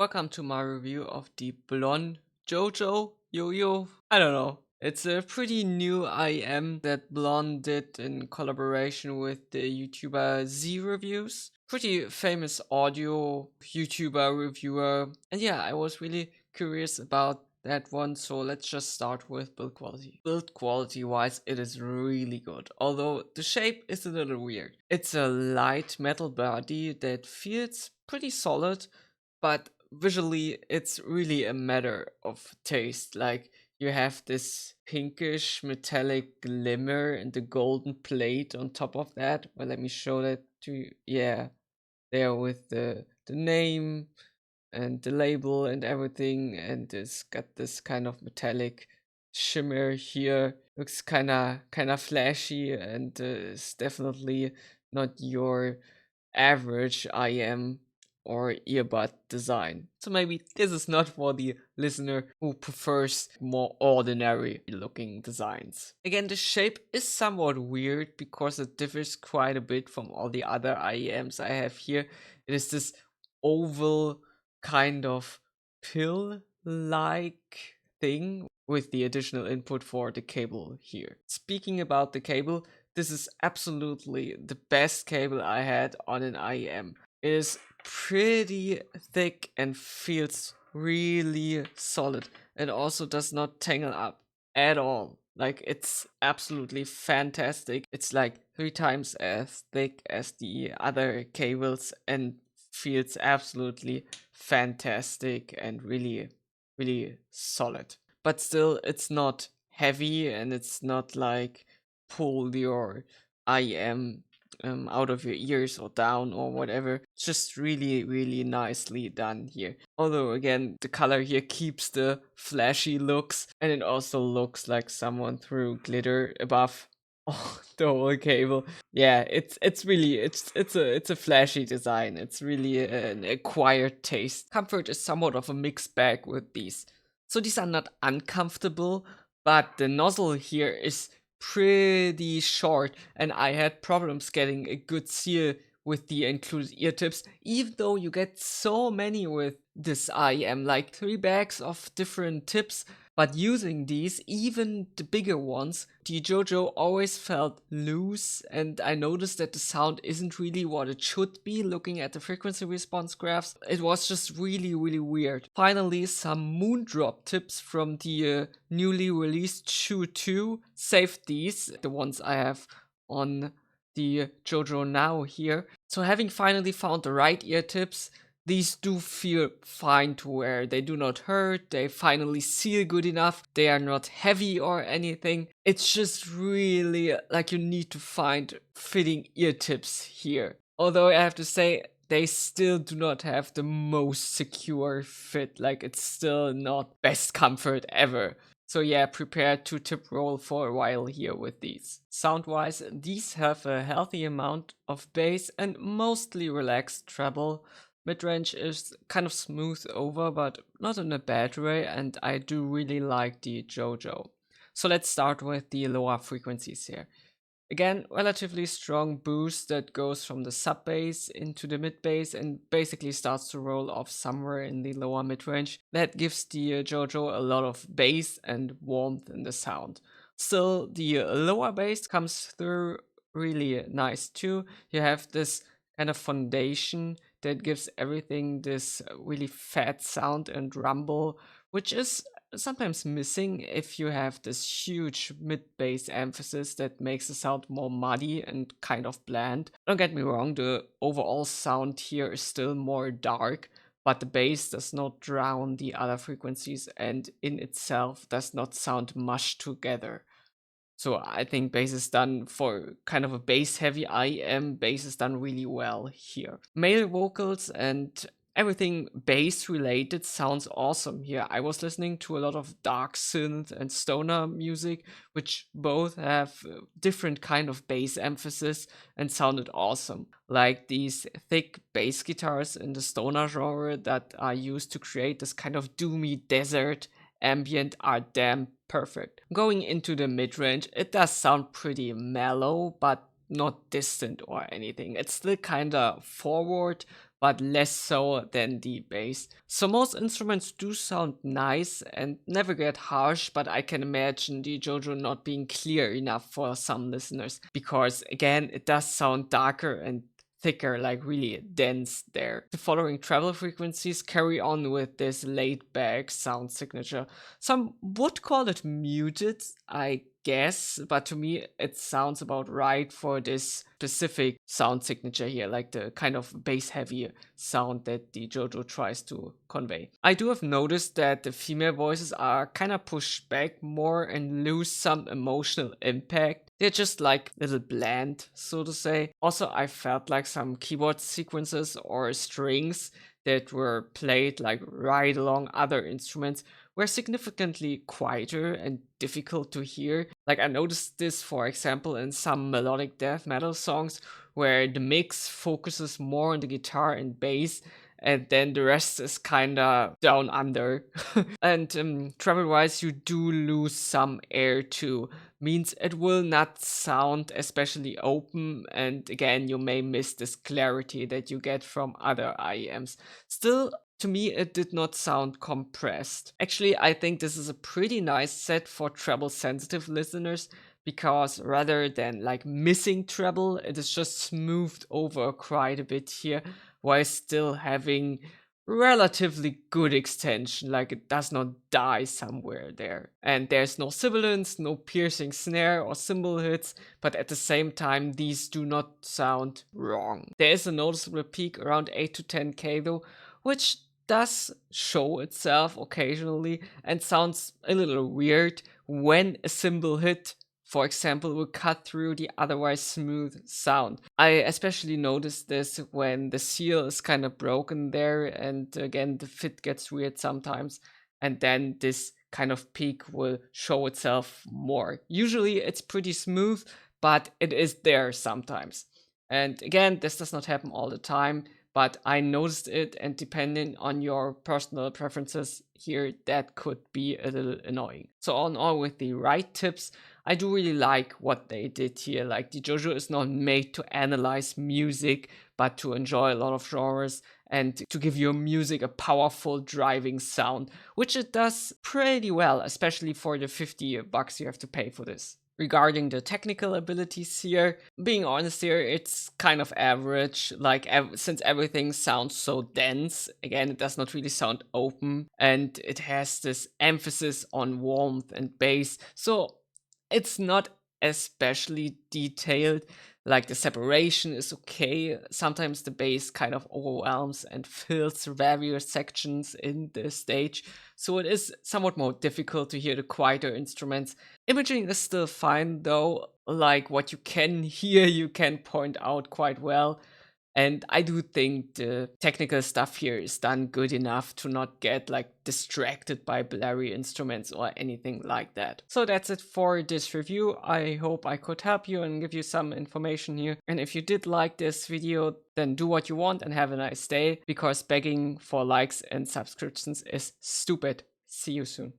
Welcome to my review of the Blon Jojo Yo-Yo. I don't know. It's a pretty new IM that Blon did in collaboration with the YouTuber Z Reviews. Pretty famous audio YouTuber reviewer. And yeah, I was really curious about that one, so let's just start with build quality. Build quality wise, it is really good, although the shape is a little weird. It's a light metal body that feels pretty solid, but visually it's really a matter of taste. Like, you have this pinkish metallic glimmer and the golden plate on top of that. Well, let me show that to you. Yeah, there with the name and the label and everything, and it's got this kind of metallic shimmer here. Looks kind of flashy, and it's definitely not your average IM or earbud design. So maybe this is not for the listener who prefers more ordinary looking designs. Again, the shape is somewhat weird because it differs quite a bit from all the other IEMs I have here. It is this oval kind of pill-like thing with the additional input for the cable here. Speaking about the cable, this is absolutely the best cable I had on an IEM. It is pretty thick and feels really solid, and also does not tangle up at all. Like, it's absolutely fantastic. It's like 3 times as thick as the other cables and feels absolutely fantastic and really solid. But still, it's not heavy, and it's not like pull your IM out of your ears or down or whatever. It's just really nicely done here. Although again, the color here keeps the flashy looks, and it also looks like someone threw glitter above the whole cable. Yeah, it's a flashy design. It's really an acquired taste. Comfort is somewhat of a mixed bag with these. So these are not uncomfortable, but the nozzle here is pretty short, and I had problems getting a good seal with the included ear tips, even though you get so many with this IM, like 3 bags of different tips. But using these, even the bigger ones, the Jojo always felt loose, and I noticed that the sound isn't really what it should be looking at the frequency response graphs. It was just really weird. Finally, some Moondrop tips from the newly released Chew 2 saved these, the ones I have on the Jojo now here. So having finally found the right ear tips, these do feel fine to wear. They do not hurt, they finally seal good enough, they are not heavy or anything. It's just really like you need to find fitting ear tips here. Although I have to say, they still do not have the most secure fit. Like, it's still not best comfort ever. So yeah, prepare to tip roll for a while here with these. Sound wise, these have a healthy amount of bass and mostly relaxed treble. Mid-range is kind of smooth over, but not in a bad way, and I do really like the Jojo. So let's start with the lower frequencies here. Again, relatively strong boost that goes from the sub bass into the mid bass and basically starts to roll off somewhere in the lower mid range. That gives the Jojo a lot of bass and warmth in the sound. Still, the lower bass comes through really nice too. You have this kind of foundation that gives everything this really fat sound and rumble, which is sometimes missing if you have this huge mid-bass emphasis that makes the sound more muddy and kind of bland. Don't get me wrong, the overall sound here is still more dark, but the bass does not drown the other frequencies and in itself does not sound mushed together. So I think bass is done for kind of a bass heavy IM. Bass is done really well here. Male vocals and everything bass related sounds awesome here. I was listening to a lot of dark synth and stoner music, which both have different kind of bass emphasis and sounded awesome. Like these thick bass guitars in the stoner genre that are used to create this kind of doomy desert ambient are damn perfect. Going into the mid-range, it does sound pretty mellow, but not distant or anything. It's still kinda forward, but less so than the bass. So most instruments do sound nice and never get harsh, but I can imagine the Jojo not being clear enough for some listeners, because again, it does sound darker and thicker, like really dense there. The following treble frequencies carry on with this laid back sound signature. Some would call it muted, I guess, but to me it sounds about right for this specific sound signature here, like the kind of bass heavy sound that the Jojo tries to convey. I do have noticed that the female voices are kind of pushed back more and lose some emotional impact. They're just like a little bland, so to say. Also, I felt like some keyboard sequences or strings that were played like right along other instruments were significantly quieter and difficult to hear. Like I noticed this, for example, in some melodic death metal songs where the mix focuses more on the guitar and bass, and then the rest is kinda down under. And travel wise, you do lose some air too. Means it will not sound especially open, and again, you may miss this clarity that you get from other IEMs. Still, to me, it did not sound compressed. Actually, I think this is a pretty nice set for treble sensitive listeners, because rather than like missing treble, it is just smoothed over quite a bit here while still having relatively good extension, like it does not die somewhere there. And there's no sibilance, no piercing snare or cymbal hits, but at the same time, these do not sound wrong. There is a noticeable peak around 8 to 10k though, which does show itself occasionally and sounds a little weird when a cymbal hit, for example, will cut through the otherwise smooth sound. I especially noticed this when the seal is kind of broken there, and again, the fit gets weird sometimes, and then this kind of peak will show itself more. Usually it's pretty smooth, but it is there sometimes. And again, this does not happen all the time, but I noticed it, and depending on your personal preferences here, that could be a little annoying. So all in all, with the right tips, I do really like what they did here. Like the Jojo is not made to analyze music, but to enjoy a lot of genres and to give your music a powerful driving sound, which it does pretty well, especially for the $50 you have to pay for this. Regarding the technical abilities here, being honest here, it's kind of average. Like, since everything sounds so dense, again, it does not really sound open, and it has this emphasis on warmth and bass. So it's not especially detailed. Like the separation is okay. Sometimes the bass kind of overwhelms and fills various sections in the stage. So it is somewhat more difficult to hear the quieter instruments. Imaging is still fine though. Like what you can hear, you can point out quite well. And I do think the technical stuff here is done good enough to not get like distracted by blurry instruments or anything like that. So that's it for this review. I hope I could help you and give you some information here. And if you did like this video, then do what you want and have a nice day, because begging for likes and subscriptions is stupid. See you soon.